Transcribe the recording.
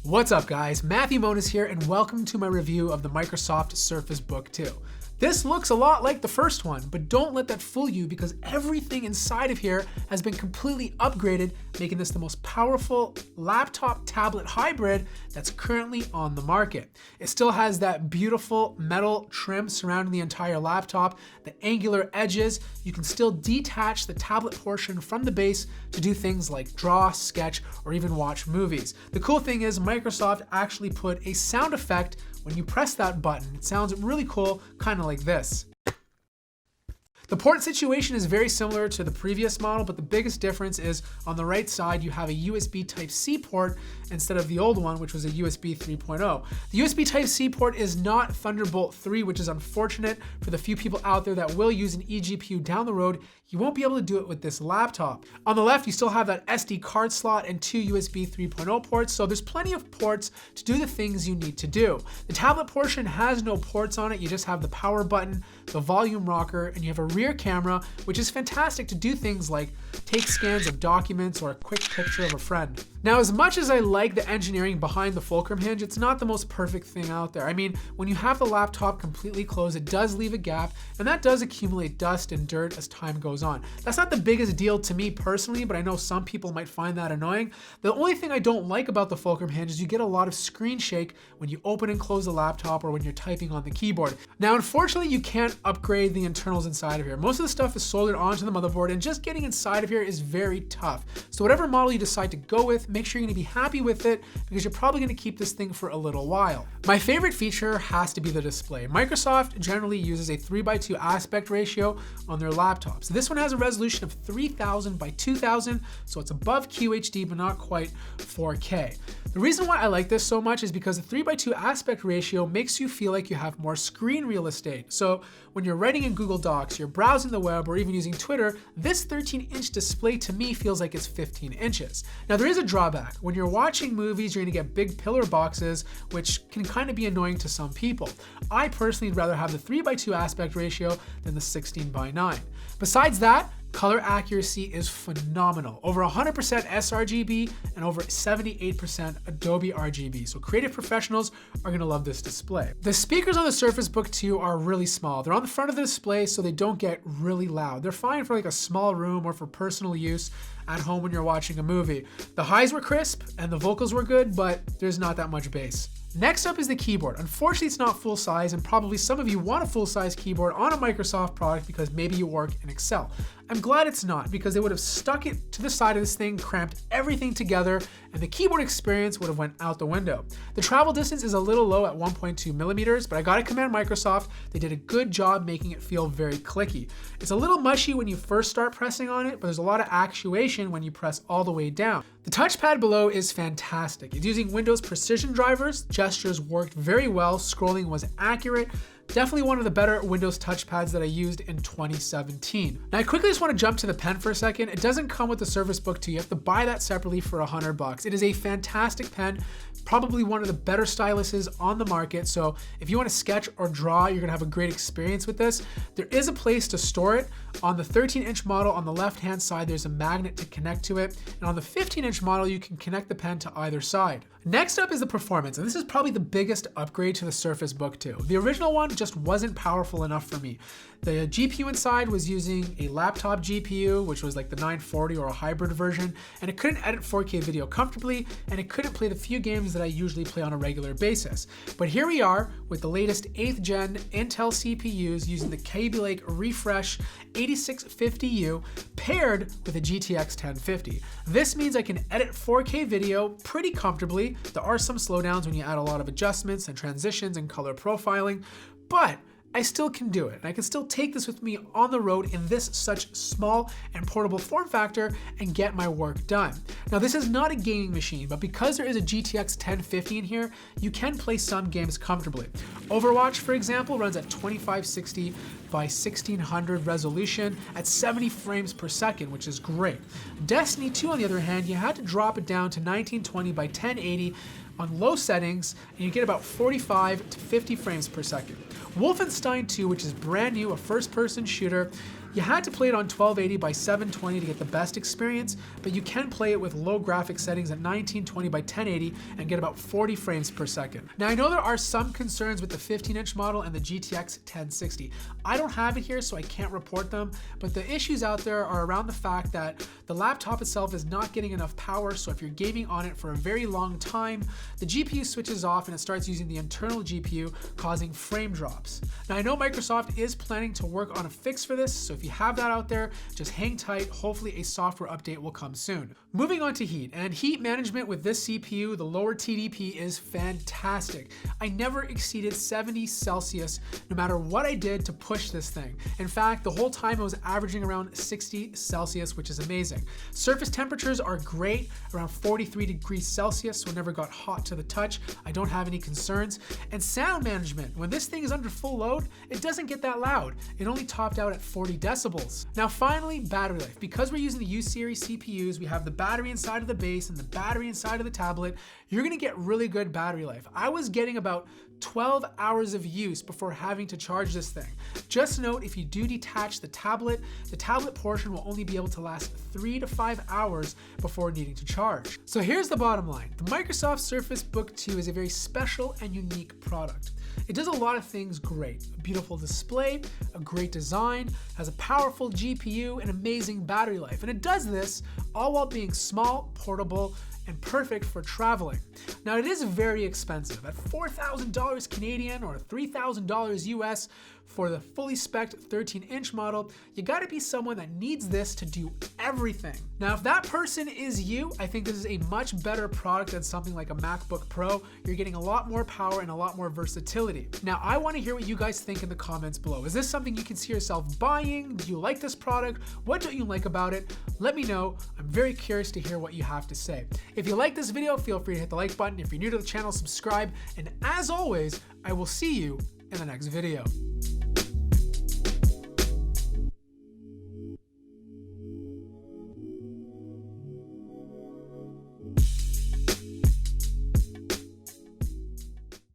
What's up guys, Moniz here and welcome to my review of the Microsoft Surface Book 2. This looks a lot like the first one, but don't let that fool you because everything inside of here has been completely upgraded, making this the most powerful laptop-tablet hybrid that's currently on the market. It still has that beautiful metal trim surrounding the entire laptop, the angular edges. You can still detach the tablet portion from the base to do things like draw, sketch, or even watch movies. The cool thing is Microsoft actually put a sound effect when you press that button. It sounds really cool, kind of like this. The port situation is very similar to the previous model, but the biggest difference is on the right side, you have a USB Type-C port instead of the old one, which was a USB 3.0. The USB Type-C port is not Thunderbolt 3, which is unfortunate for the few people out there that will use an eGPU down the road. You won't be able to do it with this laptop. On the left, you still have that SD card slot and two USB 3.0 ports, so there's plenty of ports to do the things you need to do. The tablet portion has no ports on it. You just have the power button, the volume rocker, and you have a rear camera, which is fantastic to do things like take scans of documents or a quick picture of a friend. Now, as much as I like the engineering behind the fulcrum hinge, it's not the most perfect thing out there. I mean, when you have the laptop completely closed, it does leave a gap, and that does accumulate dust and dirt as time goes on. That's not the biggest deal to me personally, but I know some people might find that annoying. The only thing I don't like about the fulcrum hinge is you get a lot of screen shake when you open and close the laptop or when you're typing on the keyboard. Now, unfortunately, you can't upgrade the internals inside of here. Most of the stuff is soldered onto the motherboard, and just getting inside of here is very tough. So whatever model you decide to go with, make sure you're gonna be happy with it because you're probably gonna keep this thing for a little while. My favorite feature has to be the display. Microsoft generally uses a 3:2 aspect ratio on their laptops. This one has a resolution of 3000 by 2000, so it's above QHD but not quite 4K. The reason why I like this so much is because the 3:2 aspect ratio makes you feel like you have more screen real estate. So when you're writing in Google Docs, you're browsing the web, or even using Twitter, this 13-inch display to me feels like it's 15 inches. Now there is a drawback. When you're watching movies, you're gonna get big pillar boxes, which can kind of be annoying to some people. I personally would rather have the 3:2 aspect ratio than the 16:9. Besides that, color accuracy is phenomenal. Over 100% sRGB and over 78% Adobe RGB. So creative professionals are gonna love this display. The speakers on the Surface Book 2 are really small. They're on the front of the display so they don't get really loud. They're fine for like a small room or for personal use at home when you're watching a movie. The highs were crisp and the vocals were good, but there's not that much bass. Next up is the keyboard. Unfortunately, it's not full size, and probably some of you want a full size keyboard on a Microsoft product because maybe you work in Excel. I'm glad it's not, because they would have stuck it to the side of this thing, cramped everything together, and the keyboard experience would have went out the window. The travel distance is a little low at 1.2 millimeters, but I gotta commend Microsoft. They did a good job making it feel very clicky. It's a little mushy when you first start pressing on it, but there's a lot of actuation when you press all the way down. The touchpad below is fantastic. It's using Windows precision drivers. Gestures worked very well. Scrolling was accurate. Definitely one of the better Windows touchpads that I used in 2017. Now I quickly just want to jump to the pen for a second. It doesn't come with the Surface Book 2. You have to buy that separately for $100. It is a fantastic pen, probably one of the better styluses on the market. So if you want to sketch or draw, you're gonna have a great experience with this. There is a place to store it. On the 13-inch model on the left-hand side, there's a magnet to connect to it. And on the 15-inch model, you can connect the pen to either side. Next up is the performance, and this is probably the biggest upgrade to the Surface Book 2. The original one just wasn't powerful enough for me. The GPU inside was using a laptop GPU, which was like the 940 or a hybrid version, and it couldn't edit 4K video comfortably, and it couldn't play the few games that I usually play on a regular basis. But here we are with the latest 8th gen Intel CPUs using the Kaby Lake Refresh 8650U paired with a GTX 1050. This means I can edit 4K video pretty comfortably. There are some slowdowns when you add a lot of adjustments and transitions and color profiling, but I still can do it. And I can still take this with me on the road in this such small and portable form factor and get my work done. Now this is not a gaming machine, but because there is a GTX 1050 in here, you can play some games comfortably. Overwatch, for example, runs at 2560 by 1600 resolution at 70 frames per second, which is great. Destiny 2, on the other hand, you had to drop it down to 1920 by 1080 on low settings, and you get about 45 to 50 frames per second. Wolfenstein 2, which is brand new, a first-person shooter, You had to play it on 1280 by 720 to get the best experience, but you can play it with low graphic settings at 1920 by 1080 and get about 40 frames per second. Now I know there are some concerns with the 15-inch model and the GTX 1060. I don't have it here, so I can't report them, but the issues out there are around the fact that the laptop itself is not getting enough power, so if you're gaming on it for a very long time, the GPU switches off and it starts using the internal GPU, causing frame drops. Now I know Microsoft is planning to work on a fix for this, so if you have that out there, just hang tight. Hopefully a software update will come soon. Moving on to heat, and heat management with this CPU, the lower TDP, is fantastic. I never exceeded 70 Celsius no matter what I did to push this thing. In fact, the whole time I was averaging around 60 Celsius, which is amazing. Surface temperatures are great, around 43 degrees Celsius, so it never got hot to the touch. I don't have any concerns. And sound management, when this thing is under full load, it doesn't get that loud. It only topped out at 40 decibels. Now finally, battery life. Because we're using the U-series CPUs, we have the battery inside of the base and the battery inside of the tablet, you're gonna get really good battery life. I was getting about 12 hours of use before having to charge this thing. Just note, if you do detach the tablet portion will only be able to last 3 to 5 hours before needing to charge. So here's the bottom line. The Microsoft Surface Book 2 is a very special and unique product. It does a lot of things great. A beautiful display, a great design, has a powerful GPU, and amazing battery life. And it does this all while being small, portable, and perfect for traveling. Now it is very expensive, at $4,000 Canadian or $3,000 US for the fully spec'd 13-inch model. You gotta be someone that needs this to do everything. Now if that person is you, I think this is a much better product than something like a MacBook Pro. You're getting a lot more power and a lot more versatility. Now I wanna hear what you guys think in the comments below. Is this something you can see yourself buying? Do you like this product? What don't you like about it? Let me know. I'm very curious to hear what you have to say. If you like this video, feel free to hit the like button. If you're new to the channel, subscribe. And as always, I will see you in the next video.